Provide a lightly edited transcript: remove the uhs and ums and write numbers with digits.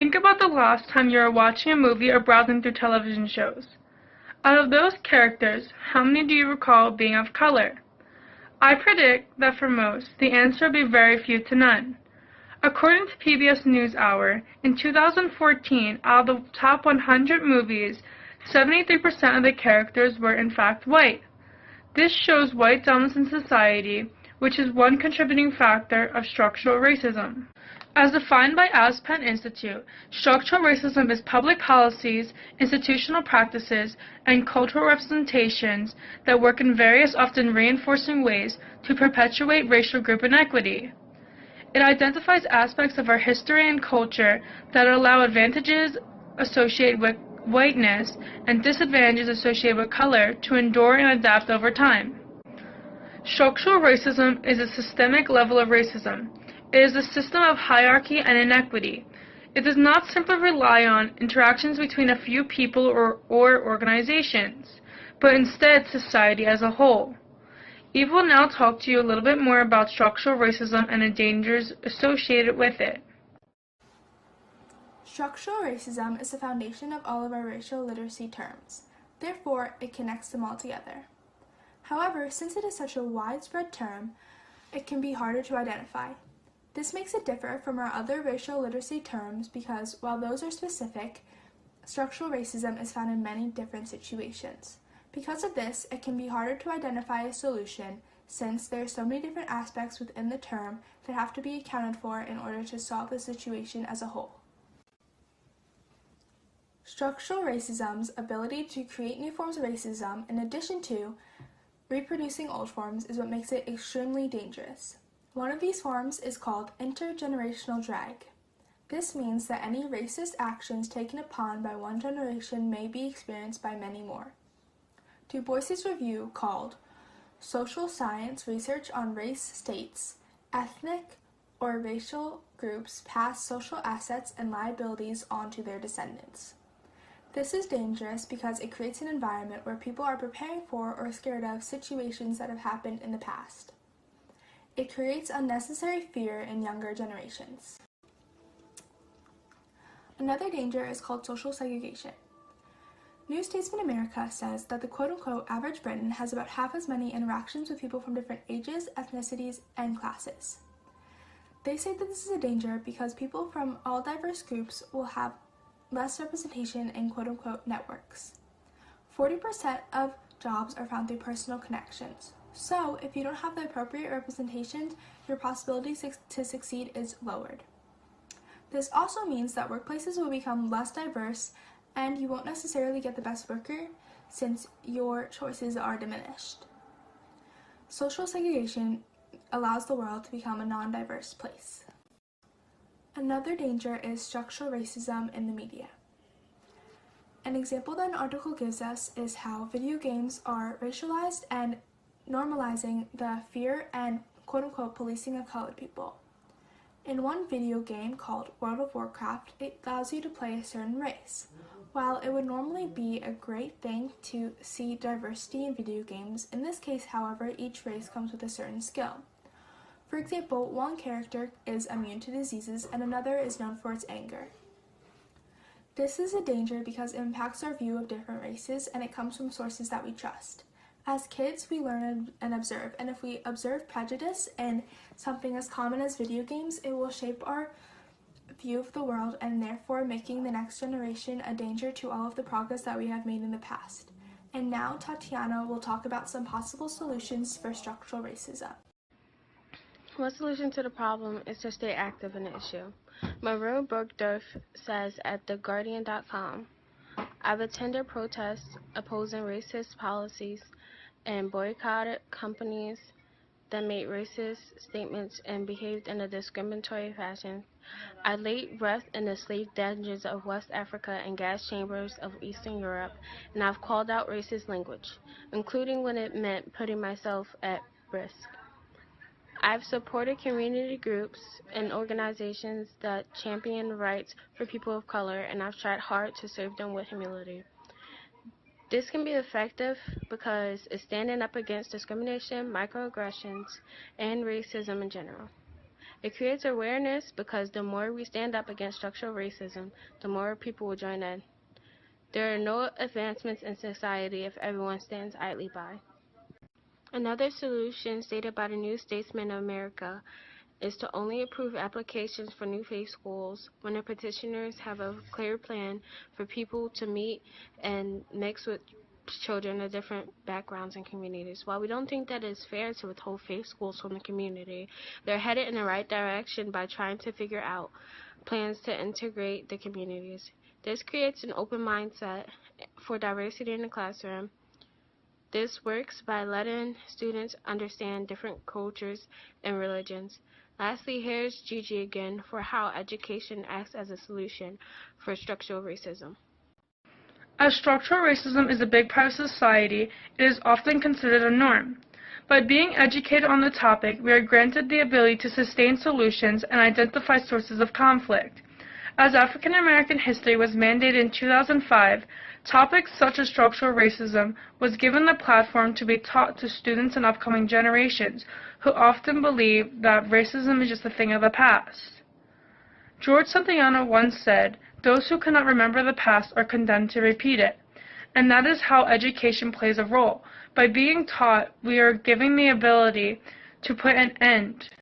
Think about the last time you were watching a movie or browsing through television shows. Out of those characters, how many do you recall being of color? I predict that for most, the answer will be very few to none. According to PBS NewsHour, in 2014, out of the top 100 movies, 73% of the characters were in fact white. This shows white dominance in society, which is one contributing factor of structural racism. As defined by Aspen Institute, structural racism is public policies, institutional practices, and cultural representations that work in various, often reinforcing ways to perpetuate racial group inequity. It identifies aspects of our history and culture that allow advantages associated with whiteness and disadvantages associated with color to endure and adapt over time. Structural racism is a systemic level of racism. It is a system of hierarchy and inequity. It does not simply rely on interactions between a few people or organizations, but instead society as a whole. Eve will now talk to you a little bit more about structural racism and the dangers associated with it. Structural racism is the foundation of all of our racial literacy terms. Therefore, it connects them all together. However, since it is such a widespread term, it can be harder to identify. This makes it differ from our other racial literacy terms because, while those are specific, structural racism is found in many different situations. Because of this, it can be harder to identify a solution since there are so many different aspects within the term that have to be accounted for in order to solve the situation as a whole. Structural racism's ability to create new forms of racism, in addition to reproducing old forms, is what makes it extremely dangerous. One of these forms is called intergenerational drag. This means that any racist actions taken upon by one generation may be experienced by many more. Du Bois's review called Social Science Research on Race states, ethnic or racial groups pass social assets and liabilities on to their descendants. This is dangerous because it creates an environment where people are preparing for or scared of situations that have happened in the past. It creates unnecessary fear in younger generations. Another danger is called social segregation. New Statesman America says that the quote-unquote average Briton has about half as many interactions with people from different ages, ethnicities, and classes. They say that this is a danger because people from all diverse groups will have less representation in quote-unquote networks. 40% of jobs are found through personal connections. So, if you don't have the appropriate representation, your possibility to succeed is lowered. This also means that workplaces will become less diverse and you won't necessarily get the best worker since your choices are diminished. Social segregation allows the world to become a non-diverse place. Another danger is structural racism in the media. An example that an article gives us is how video games are racialized and normalizing the fear and quote-unquote policing of colored people. In one video game called World of Warcraft, it allows you to play a certain race. While it would normally be a great thing to see diversity in video games, in this case, however, each race comes with a certain skill. For example, one character is immune to diseases and another is known for its anger. This is a danger because it impacts our view of different races and it comes from sources that we trust. As kids, we learn and observe, and if we observe prejudice in something as common as video games, it will shape our view of the world and therefore making the next generation a danger to all of the progress that we have made in the past. And now Tatiana will talk about some possible solutions for structural racism. One solution to the problem is to stay active in the issue. Maru Burgdorf says at TheGuardian.com, I've attended protests opposing racist policies and boycotted companies that made racist statements and behaved in a discriminatory fashion. I laid breath in the slave dungeons of West Africa and gas chambers of Eastern Europe, and I've called out racist language, including when it meant putting myself at risk. I've supported community groups and organizations that champion rights for people of color, and I've tried hard to serve them with humility. This can be effective because it's standing up against discrimination, microaggressions, and racism in general. It creates awareness because the more we stand up against structural racism, the more people will join in. There are no advancements in society if everyone stands idly by. Another solution stated by the New Statesman of America is to only approve applications for new faith schools when the petitioners have a clear plan for people to meet and mix with children of different backgrounds and communities. While we don't think that it's fair to withhold faith schools from the community, they're headed in the right direction by trying to figure out plans to integrate the communities. This creates an open mindset for diversity in the classroom. This works by letting students understand different cultures and religions. Lastly, here's Gigi again for how education acts as a solution for structural racism. As structural racism is a big part of society, it is often considered a norm. By being educated on the topic, we are granted the ability to sustain solutions and identify sources of conflict. As African American history was mandated in 2005, topics such as structural racism was given the platform to be taught to students and upcoming generations who often believe that racism is just a thing of the past. George Santayana once said, "Those who cannot remember the past are condemned to repeat it." And that is how education plays a role. By being taught, we are given the ability to put an end